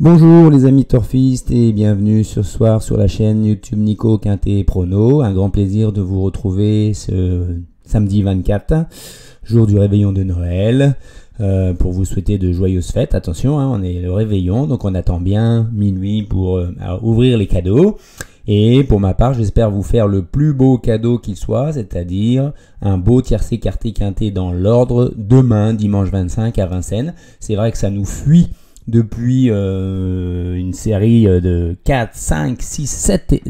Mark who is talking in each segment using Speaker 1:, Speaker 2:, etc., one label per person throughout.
Speaker 1: Bonjour les amis turfistes et bienvenue ce soir sur la chaîne YouTube Nico Quintet Prono. Un grand plaisir de vous retrouver ce samedi 24, jour du réveillon de Noël, pour vous souhaiter de joyeuses fêtes. Attention, on est le réveillon, donc on attend bien minuit pour ouvrir les cadeaux. Et pour ma part, j'espère vous faire le plus beau cadeau qu'il soit, c'est-à-dire un beau tiercé quarté quintet dans l'ordre demain, dimanche 25 à Vincennes. C'est vrai que ça nous fuit depuis une série de 4, 5, 6, 7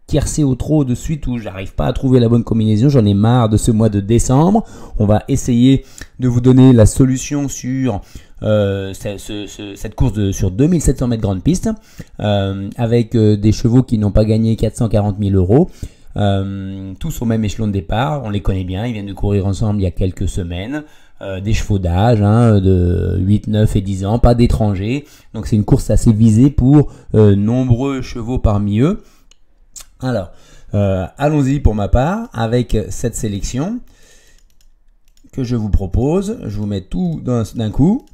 Speaker 1: tiercés au trot de suite où j'arrive pas à trouver la bonne combinaison. J'en ai marre de ce mois de décembre. On va essayer de vous donner la solution sur cette course sur 2700 mètres grande piste avec des chevaux qui n'ont pas gagné 440 000 euros. Tous au même échelon de départ, on les connaît bien, ils viennent de courir ensemble il y a quelques semaines. Des chevaux d'âge de 8, 9 et 10 ans, pas d'étrangers. Donc c'est une course assez visée pour nombreux chevaux parmi eux. Alors, allons-y pour ma part avec cette sélection que je vous propose. Je vous mets tout d'un coup.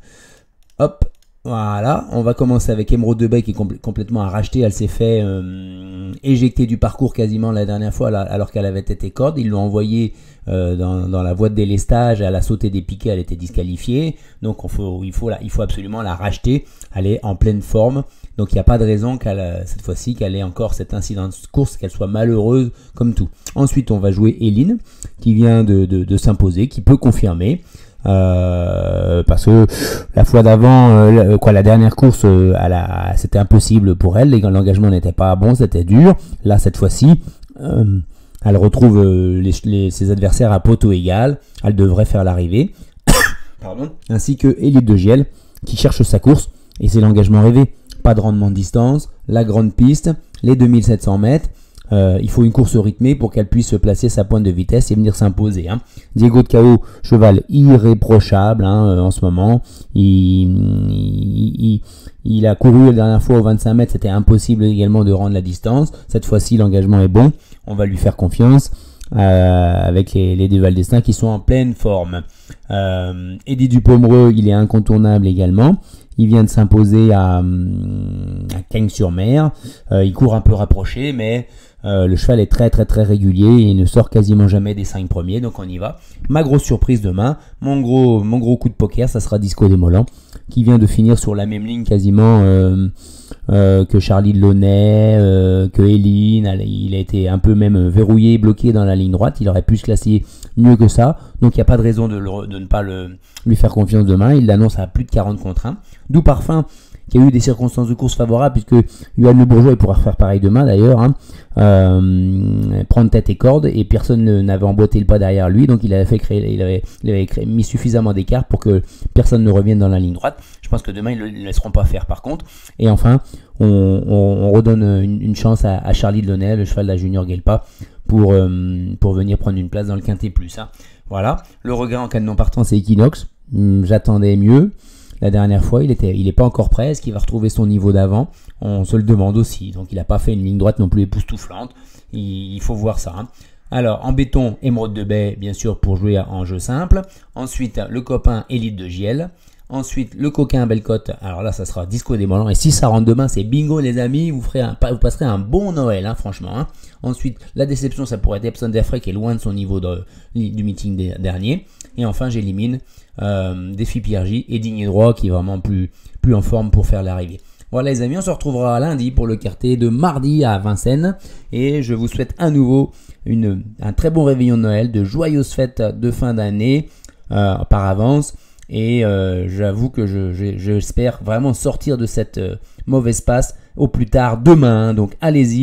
Speaker 1: Hop, voilà. On va commencer avec Émeraude de Bay qui est complètement à racheter. Elle s'est fait éjecter du parcours quasiment la dernière fois alors qu'elle avait été corde. Ils l'ont envoyée dans la voie de délestage. Elle a sauté des piquets, elle était disqualifiée. Donc il faut absolument la racheter. Elle est en pleine forme. Donc il n'y a pas de raison cette fois-ci qu'elle ait encore cet incident de course, qu'elle soit malheureuse comme tout. Ensuite, on va jouer Eline qui vient de s'imposer, qui peut confirmer. Parce que la fois d'avant, la dernière course, c'était impossible pour elle. L'engagement n'était pas bon, c'était dur. Là, cette fois-ci, elle retrouve ses adversaires à poteau égal. Elle devrait faire l'arrivée. Pardon. Ainsi que Élite de Giel qui cherche sa course et c'est l'engagement rêvé. Pas de rendement de distance, la grande piste, les 2700 mètres. Il faut une course rythmée pour qu'elle puisse placer sa pointe de vitesse et venir s'imposer. Diego de Cao, cheval irréprochable en ce moment. Il a couru la dernière fois aux 25 mètres, c'était impossible également de rendre la distance. Cette fois-ci, l'engagement est bon. On va lui faire confiance avec les deux Val-d'Estaing qui sont en pleine forme. Eddie Dupomereux, il est incontournable également. Il vient de s'imposer à Cagnes-sur-Mer. Il court un peu rapproché, mais le cheval est très régulier et il ne sort quasiment jamais des 5 premiers, donc on y va. Ma grosse surprise demain, mon gros coup de poker, ça sera Disco Desmollans, qui vient de finir sur la même ligne quasiment que Charlie Delaunay, que Eline. Il a été un peu même verrouillé, bloqué dans la ligne droite. Il aurait pu se classer mieux que ça, donc il n'y a pas de raison de ne pas lui faire confiance demain. Il l'annonce à plus de 40 contre 1. D'où Parfum, qui a eu des circonstances de course favorables, puisque Yoann Le Bourgeois, il pourra faire pareil demain d'ailleurs, prendre tête et corde, et personne n'avait emboîté le pas derrière lui, donc il avait mis suffisamment d'écart pour que personne ne revienne dans la ligne droite. Je pense que demain ils ne le laisseront pas faire par contre. Et enfin, on redonne une chance à Charlie Delaunay, le cheval de la Junior Guelpa, pour venir prendre une place dans le Quintet Plus. Voilà. Le regret en cas de non partant, c'est Equinox. J'attendais mieux. La dernière fois, il est pas encore prêt. Est-ce qu'il va retrouver son niveau d'avant? On se le demande aussi. Donc, il n'a pas fait une ligne droite non plus époustouflante. Il faut voir ça. Alors, en béton, Émeraude de Bay, bien sûr, pour jouer en jeu simple. Ensuite, le copain Élite de Giel. Ensuite, le coquin Bellecote. Alors là, ça sera Disco Desmollans. Et si ça rentre demain, c'est bingo, les amis. Vous passerez un bon Noël, franchement. Ensuite, la déception, ça pourrait être Epson Derfray, qui est loin de son niveau du meeting dernier. Et enfin, j'élimine Défi Pierre J et Digne et Droit, qui est vraiment plus en forme pour faire l'arrivée. Voilà les amis, on se retrouvera lundi pour le quartet de mardi à Vincennes. Et je vous souhaite à nouveau un très bon réveillon de Noël, de joyeuses fêtes de fin d'année par avance. Et j'avoue que j'espère vraiment sortir de cette mauvaise passe au plus tard demain. Donc allez-y.